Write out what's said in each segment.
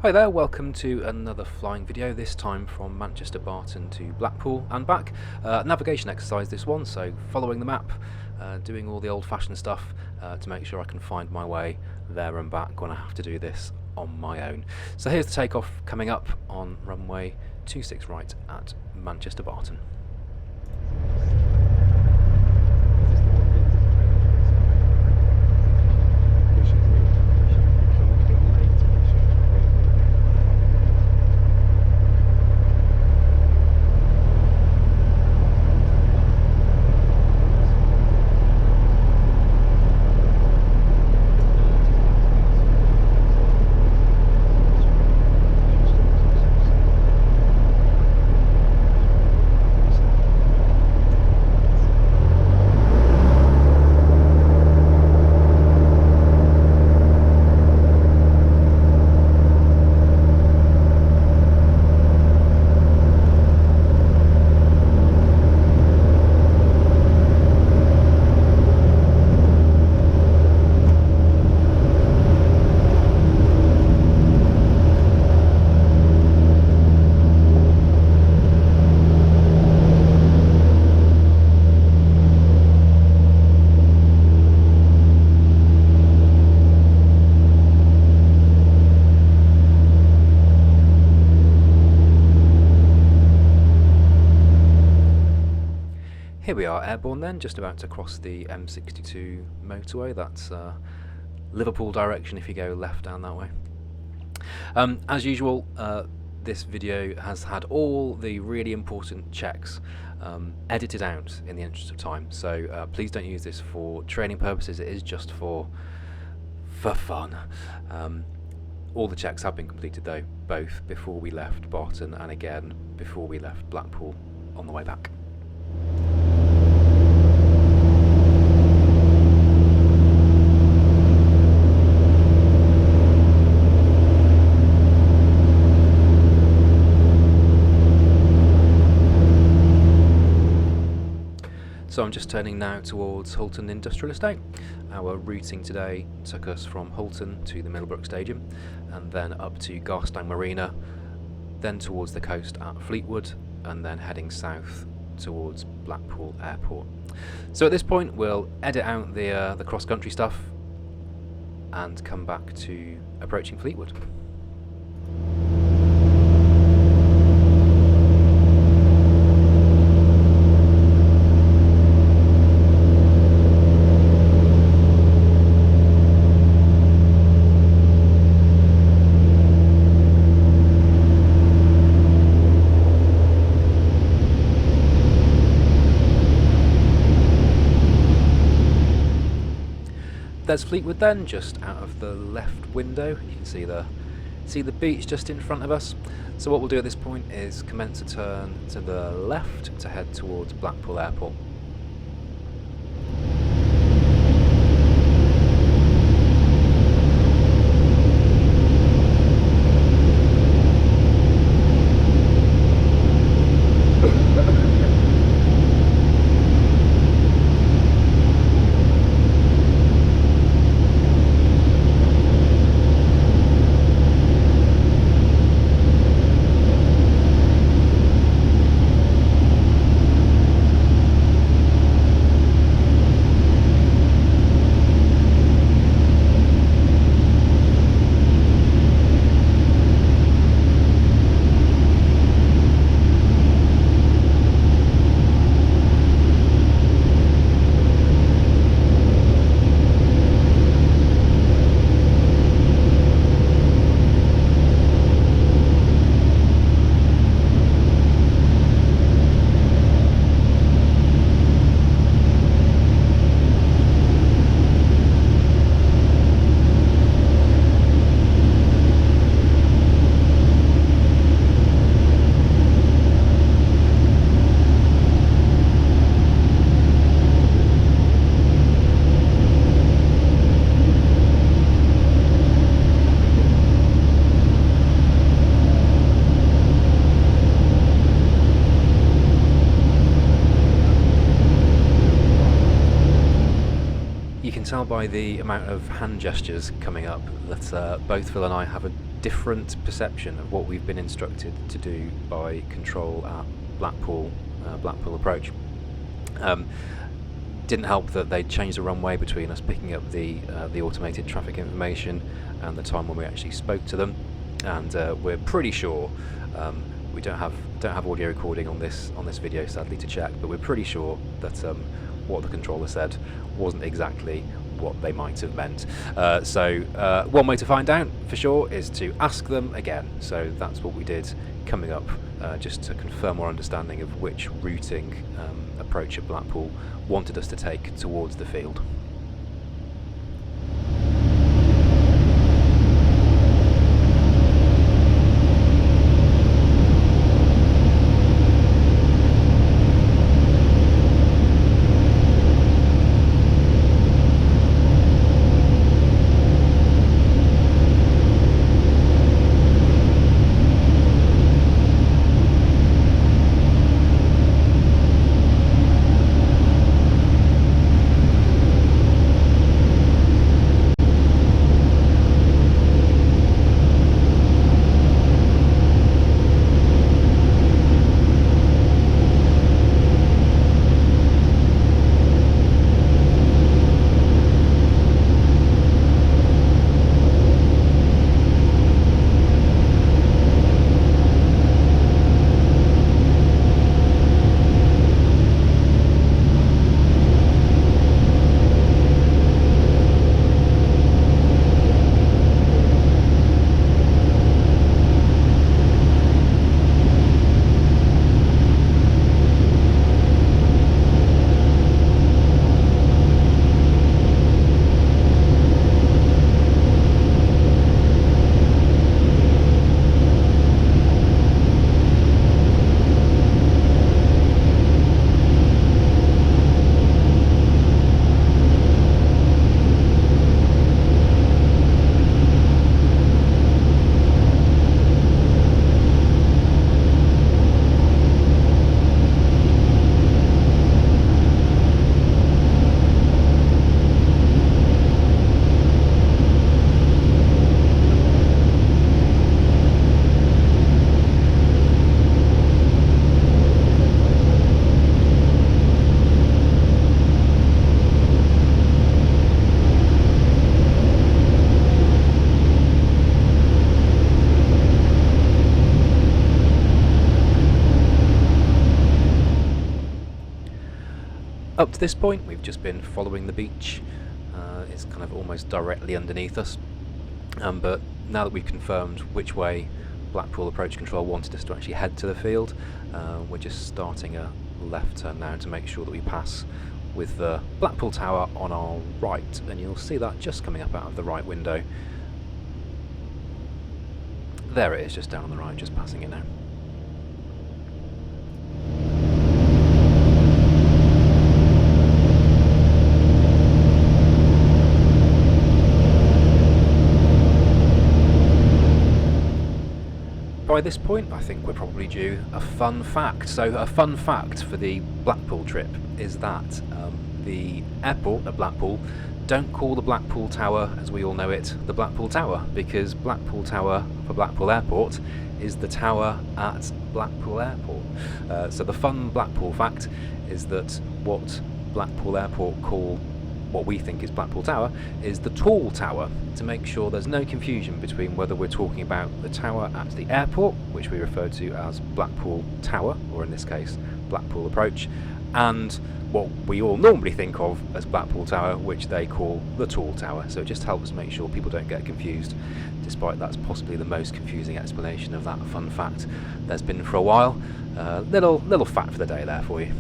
Hi there, welcome to another flying video, this time from Manchester Barton to Blackpool and back. Navigation exercise this one, so following the map, doing all the old-fashioned stuff to make sure I can find my way there and back when I have to do this on my own. So here's the takeoff coming up on runway 26 right at Manchester Barton. Here we are, airborne then, just about to cross the M62 motorway. That's Liverpool direction if you go left down that way. As usual, this video has had all the really important checks edited out in the interest of time, so please don't use this for training purposes. It is just for fun. All the checks have been completed though, both before we left Barton and again before we left Blackpool on the way back. So I'm just turning now towards Hulton Industrial Estate. Our routing today took us from Hulton to the Millbrook Stadium and then up to Garstang Marina, then towards the coast at Fleetwood and then heading south towards Blackpool Airport. So at this point we'll edit out the cross-country stuff and come back to approaching Fleetwood. There's Fleetwood then, just out of the left window. You can see the beach just in front of us. So what we'll do at this point is commence a turn to the left to head towards Blackpool Airport. tell by the amount of hand gestures coming up that both Phil and I have a different perception of what we've been instructed to do by control at Blackpool approach. Didn't help that they changed the runway between us picking up the automated traffic information and the time when we actually spoke to them, and we're pretty sure, we don't have audio recording on this video sadly to check, but we're pretty sure that what the controller said wasn't exactly what they might have meant. So one way to find out for sure is to ask them again. So that's what we did coming up, just to confirm our understanding of which routing approach at Blackpool wanted us to take towards the field. Up to this point, we've just been following the beach. It's kind of almost directly underneath us. But now that we've confirmed which way Blackpool Approach Control wanted us to actually head to the field, we're just starting a left turn now to make sure that we pass with the Blackpool Tower on our right, and you'll see that just coming up out of the right window. There it is, just down on the right, just passing it now. By this point, I think we're probably due a fun fact. So a fun fact for the Blackpool trip is that the airport at Blackpool don't call the Blackpool Tower, as we all know it, the Blackpool Tower, because Blackpool Tower for Blackpool Airport is the tower at Blackpool Airport. So the fun Blackpool fact is that what Blackpool Airport call what we think is Blackpool Tower is the tall tower, to make sure there's no confusion between whether we're talking about the tower at the airport, which we refer to as Blackpool Tower, or in this case Blackpool Approach, and what we all normally think of as Blackpool Tower, which they call the tall tower. So it just helps make sure people don't get confused, despite that's possibly the most confusing explanation of that fun fact there's been for a while. Little fact for the day there for you.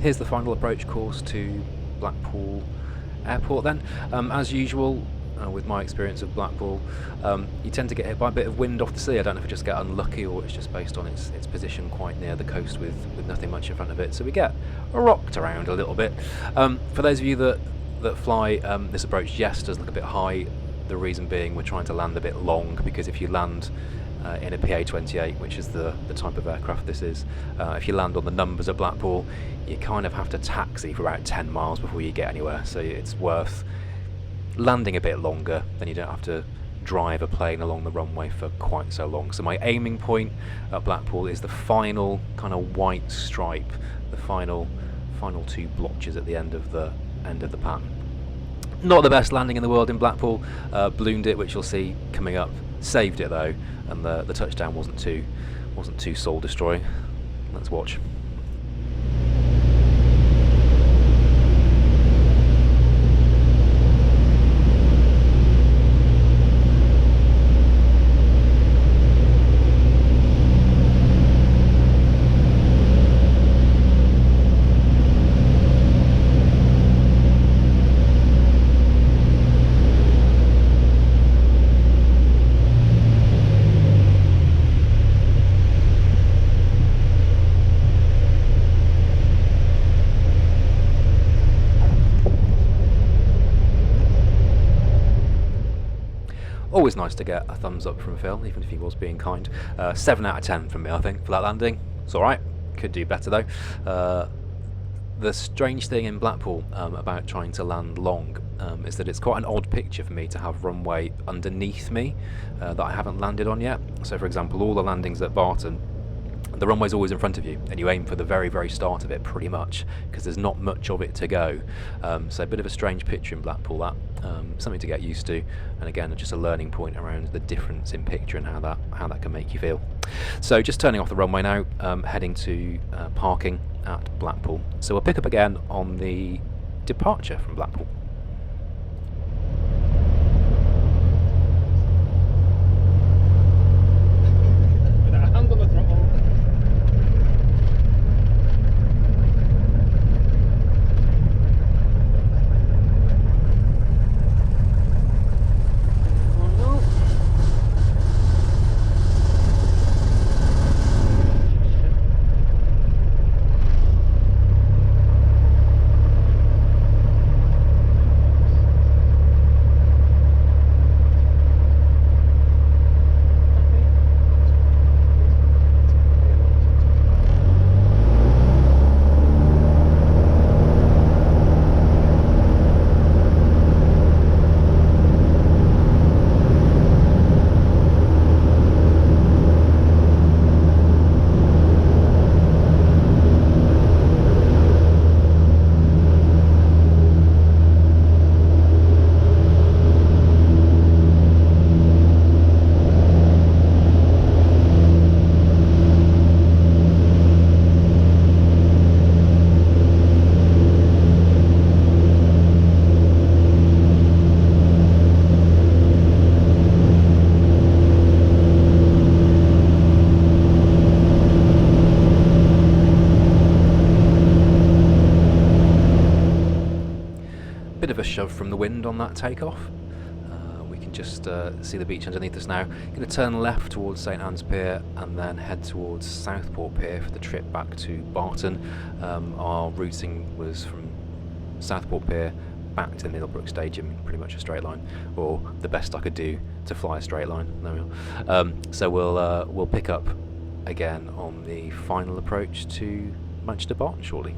here's the final approach course to Blackpool Airport then. As usual, with my experience of Blackpool, you tend to get hit by a bit of wind off the sea. I don't know if it just get unlucky or it's just based on its position quite near the coast with nothing much in front of it, so we get rocked around a little bit. For those of you that fly this approach, yes, does look a bit high. The reason being we're trying to land a bit long, because if you land in a PA28, which is the type of aircraft this is, if you land on the numbers at Blackpool, you kind of have to taxi for about 10 miles before you get anywhere, so it's worth landing a bit longer, then you don't have to drive a plane along the runway for quite so long. So my aiming point at Blackpool is the final kind of white stripe, the final 2 blotches at the end of the pattern. Not the best landing in the world in Blackpool. Ballooned it, which you'll see coming up. Saved it though, and the touchdown wasn't too soul destroying. Let's watch. Always nice to get a thumbs up from Phil, even if he was being kind. 7 out of 10 from me, I think, for that landing. It's alright, could do better though. The strange thing in Blackpool about trying to land long is that it's quite an odd picture for me to have runway underneath me that I haven't landed on yet. So for example, all the landings at Barton, the runway's always in front of you, and you aim for the very, very start of it pretty much, because there's not much of it to go. So a bit of a strange picture in Blackpool, that. Something to get used to, and again, just a learning point around the difference in picture and how that can make you feel. So just turning off the runway now, heading to parking at Blackpool. So we'll pick up again on the departure from Blackpool. Bit of a shove from the wind on that takeoff. We can just see the beach underneath us now. Going to turn left towards St Anne's Pier and then head towards Southport Pier for the trip back to Barton. Our routing was from Southport Pier back to the Middlebrook Stadium, pretty much a straight line, or the best I could do to fly a straight line. There we are. So we'll pick up again on the final approach to Manchester Barton shortly.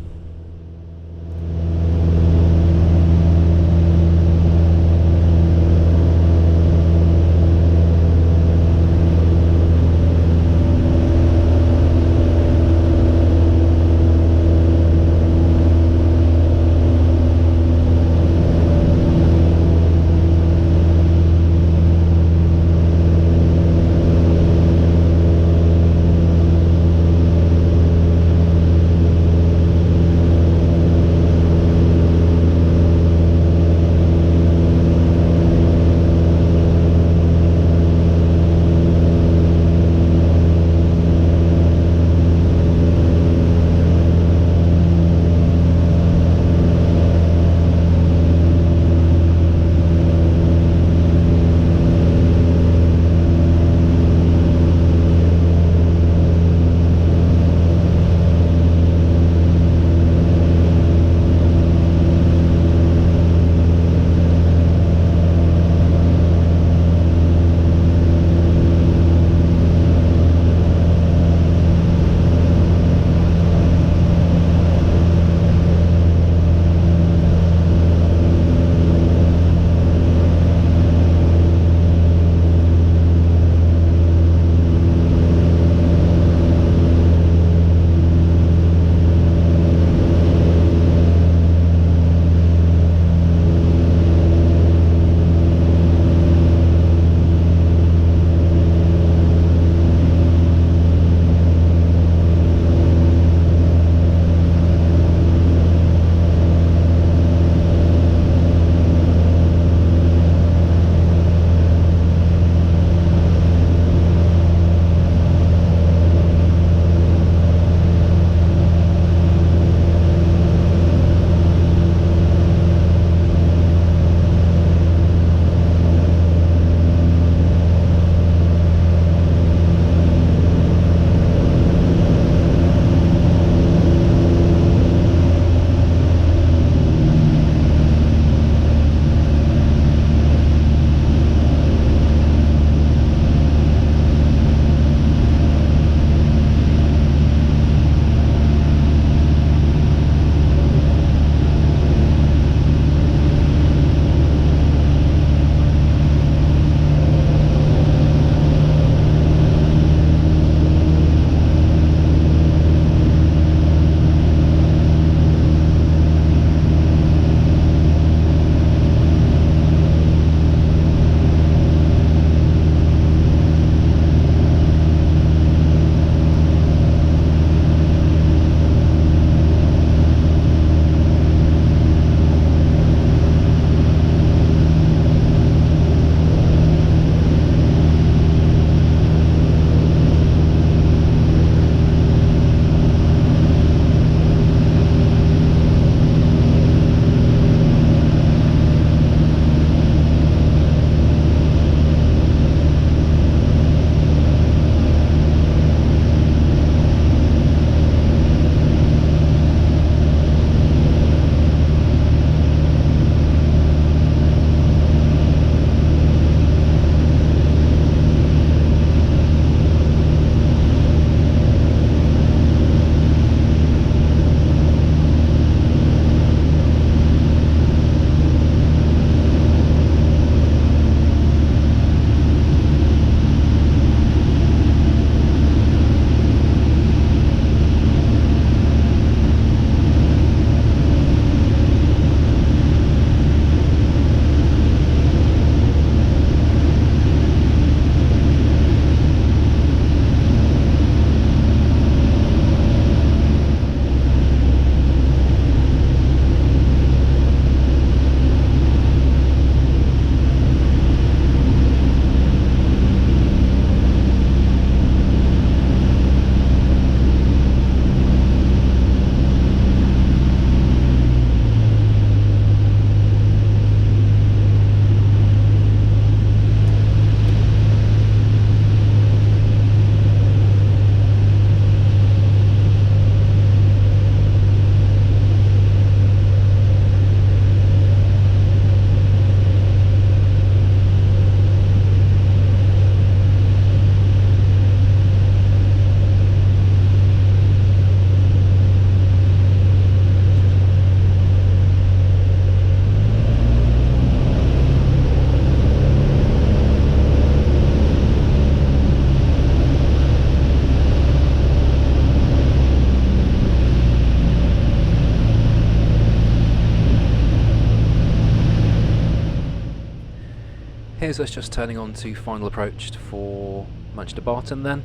here's us just turning on to final approach for Manchester Barton then.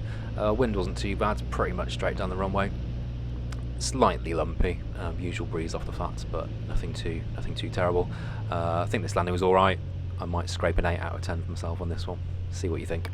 Wind wasn't too bad, pretty much straight down the runway. Slightly lumpy, usual breeze off the flats, but nothing too terrible. I think this landing was alright. I might scrape an 8 out of 10 for myself on this one. See what you think.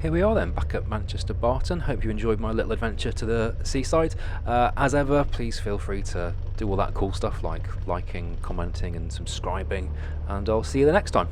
Here we are then, back at Manchester Barton. Hope you enjoyed my little adventure to the seaside. As ever, please feel free to do all that cool stuff like liking, commenting and subscribing, and I'll see you the next time.